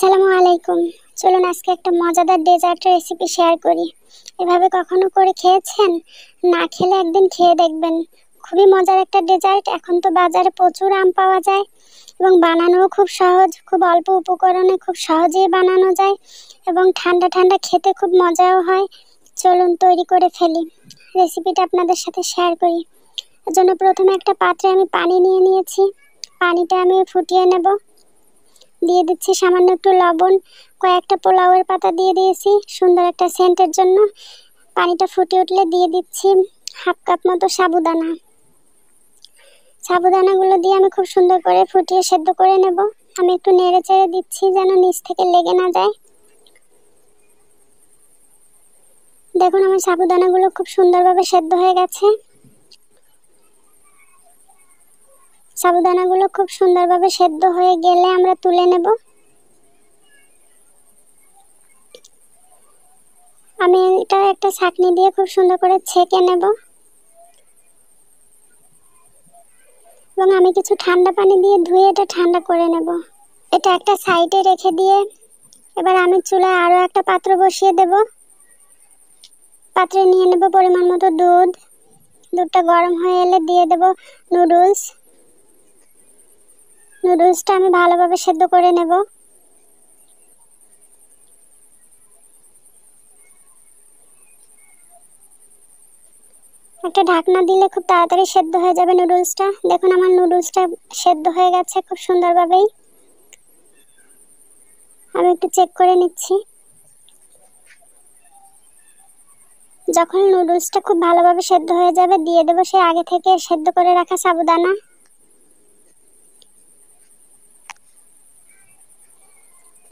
আসসালামু আলাইকুম। চলুন আজকে একটা মজাদার ডেজার্ট রেসিপি শেয়ার করি। এভাবে কখনো করে খেয়েছেন? না খেলে একদিন খেয়ে দেখবেন। খুবই মজার একটা ডেজার্ট। এখন তো বাজারে প্রচুর আম পাওয়া যায় এবং বানানোও খুব সহজ। খুব অল্প উপকরণে খুব সহজেই বানানো যায় এবং ঠান্ডা ঠান্ডা খেতে খুব মজাও হয়। চলুন তৈরি করে ফেলি। রেসিপিটা আপনাদের সাথে শেয়ার করি। এর জন্য প্রথমে একটা পাত্রে আমি পানি নিয়ে নিয়েছি। পানিটা আমি ফুটিয়ে নেব। দিয়ে দিচ্ছি সামান্য একটু লবণ, কয়েকটা পোলাওয়ের পাতা দিয়ে দিয়েছি সুন্দর একটা সেন্টের জন্য। পানিটা ফুটে উঠলে দিয়ে দিচ্ছি হাফ কাপ মতো সাবুদানা। সাবুদানাগুলো দিয়ে আমি খুব সুন্দর করে ফুটিয়ে সেদ্ধ করে নেব। আমি একটু নেড়ে চেড়ে দিচ্ছি যেন নিচ থেকে লেগে না যায়। দেখুন আমার সাবুদানাগুলো খুব সুন্দরভাবে সেদ্ধ হয়ে গেছে। সাবুদানাগুলো খুব সুন্দরভাবে সেদ্ধ হয়ে গেলে আমরা তুলে নেব। আমি এটা একটা ছাঁকনি দিয়ে খুব সুন্দর করে ছেঁকে নেব এবং আমি কিছু ঠান্ডা পানি দিয়ে ধুয়ে এটা ঠান্ডা করে নেব। এটা একটা সাইডে রেখে দিয়ে এবার আমি চুলায় আরও একটা পাত্র বসিয়ে দেব। পাত্রে নিয়ে নেব পরিমাণ মতো দুধ। দুধটা গরম হয়ে এলে দিয়ে দেব নুডলসটা আমি ভালোভাবে সেদ্ধ করে নেব। একটা ঢাকনা দিলে খুব তাড়াতাড়ি সেদ্ধ হয়ে যাবে নুডলসটা। দেখুন আমার নুডলসটা সেদ্ধ হয়ে গেছে খুব সুন্দরভাবেই। আমি একটু চেক করে নিচ্ছি। যখন নুডলসটা খুব ভালোভাবে সেদ্ধ হয়ে যাবে দিয়ে দেবো সেই আগে থেকে সেদ্ধ করে রাখা সাবুদানা।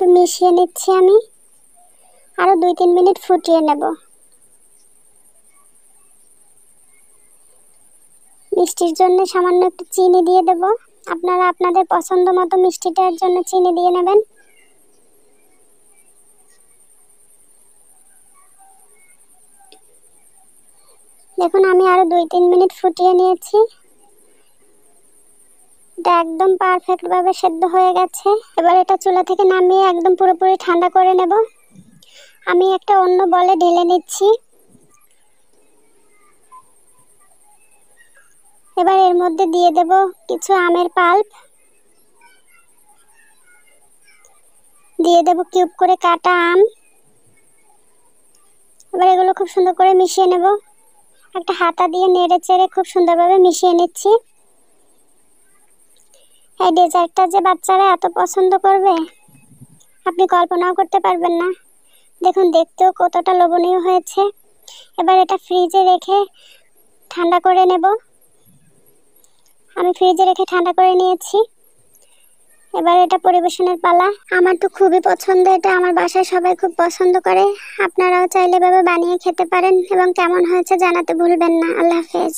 একটু মিশিয়ে নিচ্ছি আমি। আরও 2-3 মিনিট ফুটিয়ে নেব। মিষ্টির জন্য সামান্য একটু চিনি দিয়ে দেব। আপনারা আপনাদের পছন্দ মতো মিষ্টিটার জন্য চিনি দিয়ে নেবেন। দেখুন আমি আরো 2-3 মিনিট ফুটিয়ে নিয়েছি। এটা একদম পারফেক্ট ভাবে সেদ্ধ হয়ে গেছে। এবার এটা চুলা থেকে নামিয়ে একদম পুরোপুরি ঠান্ডা করে নেব। আমি একটা অন্য বলে ঢেলে নিচ্ছি। এবার এর মধ্যে দিয়ে দেব কিছু আমের পাল্প, দিয়ে দেব কিউব করে কাটা আম। এবার এগুলো খুব সুন্দর করে মিশিয়ে নেব। একটা হাতা দিয়ে নেড়ে চেড়ে খুব সুন্দরভাবে মিশিয়ে নিচ্ছি। এই ডেজার্টটা যে বাচ্চারা এত পছন্দ করবে আপনি কল্পনাও করতে পারবেন না। দেখুন দেখতেও কতটা লোভনীয় হয়েছে। এবার এটা ফ্রিজে রেখে ঠান্ডা করে নেব। আমি ফ্রিজে রেখে ঠান্ডা করে নিয়েছি। এবার এটা পরিবেশনের পালা। আমার তো খুবই পছন্দ এটা, আমার বাসায় সবাই খুব পছন্দ করে। আপনারাও চাইলে এভাবে বানিয়ে খেতে পারেন এবং কেমন হয়েছে জানাতে ভুলবেন না। আল্লাহ হাফেজ।